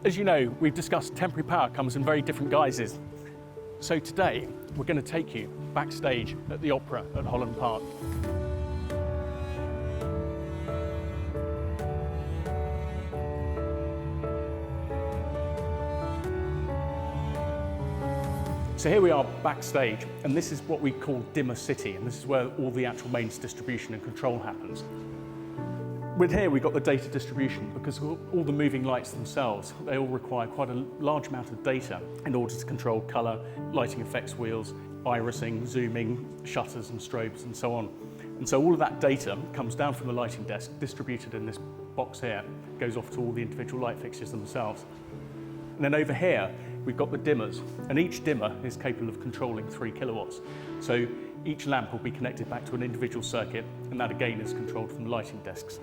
As you know, we've discussed temporary power comes in very different guises. So today, we're going to take you backstage at the Opera at Holland Park. So here we are backstage, and this is what we call Dimmer City, and this is where all the actual mains distribution and control happens. With here we've got the data distribution, because all the moving lights themselves, they all require quite a large amount of data in order to control colour, lighting effects wheels, irising, zooming, shutters and strobes and so on. And so all of that data comes down from the lighting desk, distributed in this box here, goes off to all the individual light fixtures themselves. And then over here, we've got the dimmers, and each dimmer is capable of controlling 3 kilowatts. So each lamp will be connected back to an individual circuit, and that again is controlled from the lighting desks.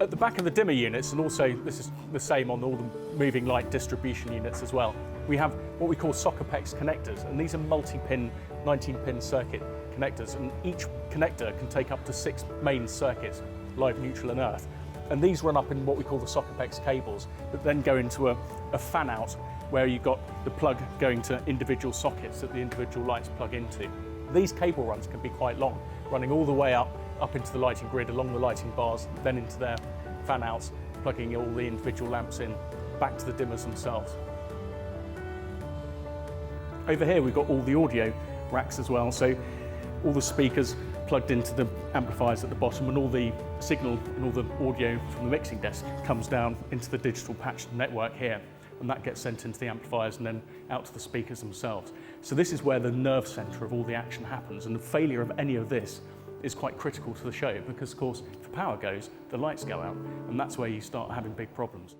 At the back of the dimmer units, and also this is the same on all the moving light distribution units as well, we have what we call socket-pex connectors, and these are multi-pin, 19-pin circuit connectors, and each connector can take up to 6 main circuits, live, neutral and earth. And these run up in what we call the socket-pex cables, that then go into a fan-out where you've got the plug going to individual sockets that the individual lights plug into. These cable runs can be quite long, running all the way up into the lighting grid, along the lighting bars, then into their fan-outs, plugging all the individual lamps in, back to the dimmers themselves. Over here we've got all the audio racks as well, so all the speakers plugged into the amplifiers at the bottom, and all the signal and all the audio from the mixing desk comes down into the digital patched network here, and that gets sent into the amplifiers and then out to the speakers themselves. So this is where the nerve centre of all the action happens, and the failure of any of this is quite critical to the show, because of course if the power goes, the lights go out, and that's where you start having big problems.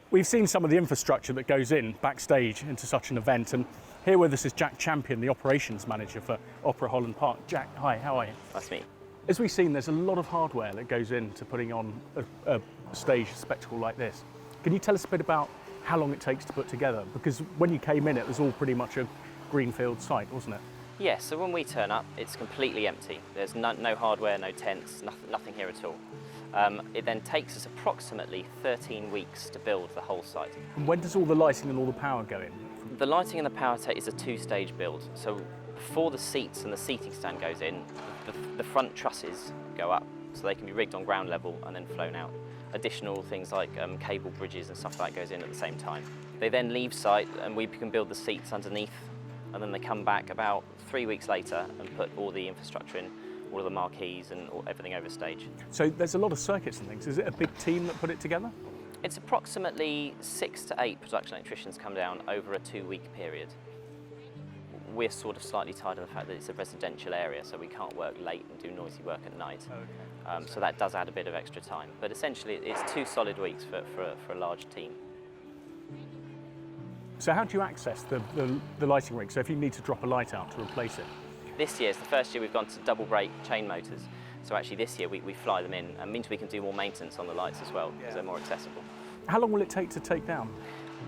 We've seen some of the infrastructure that goes in backstage into such an event, and here with us is Jack Champion, the operations manager for Opera Holland Park. Jack, hi, how are you? That's me. As we've seen, there's a lot of hardware that goes into putting on a stage spectacle like this. Can you tell us a bit about how long it takes to put together? Because when you came in, it was all pretty much a greenfield site, wasn't it? Yes, so when we turn up, it's completely empty. There's no hardware, no tents, nothing here at all. It then takes us approximately 13 weeks to build the whole site. And when does all the lighting and all the power go in? The lighting and the power is a 2-stage build. So before the seats and the seating stand goes in, the front trusses go up, so they can be rigged on ground level and then flown out. Additional things like cable bridges and stuff like that goes in at the same time. They then leave site, and we can build the seats underneath, and then they come back about 3 weeks later and put all the infrastructure in, all of the marquees and everything over stage. So there's a lot of circuits and things. Is it a big team that put it together? It's approximately 6 to 8 production electricians come down over a 2-week period. We're sort of slightly tired of the fact that it's a residential area, so we can't work late and do noisy work at night. Okay. So that does add a bit of extra time. But essentially it's 2 solid weeks for a large team. So how do you access the lighting rig? So if you need to drop a light out to replace it? This year, it's the first year we've gone to double brake chain motors. So actually this year we fly them in, and means we can do more maintenance on the lights as well, because they're more accessible. How long will it take to take down?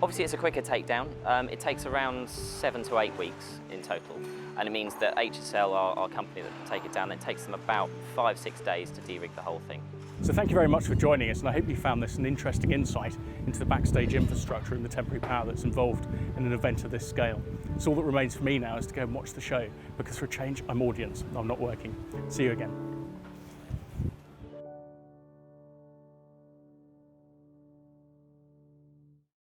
Obviously it's a quicker takedown. It takes around 7 to 8 weeks in total. And it means that HSL, our company that take it down, it takes them about 5-6 days to de-rig the whole thing. So thank you very much for joining us, and I hope you found this an interesting insight into the backstage infrastructure and the temporary power that's involved in an event of this scale. So all that remains for me now is to go and watch the show, because for a change, I'm audience, I'm not working. See you again.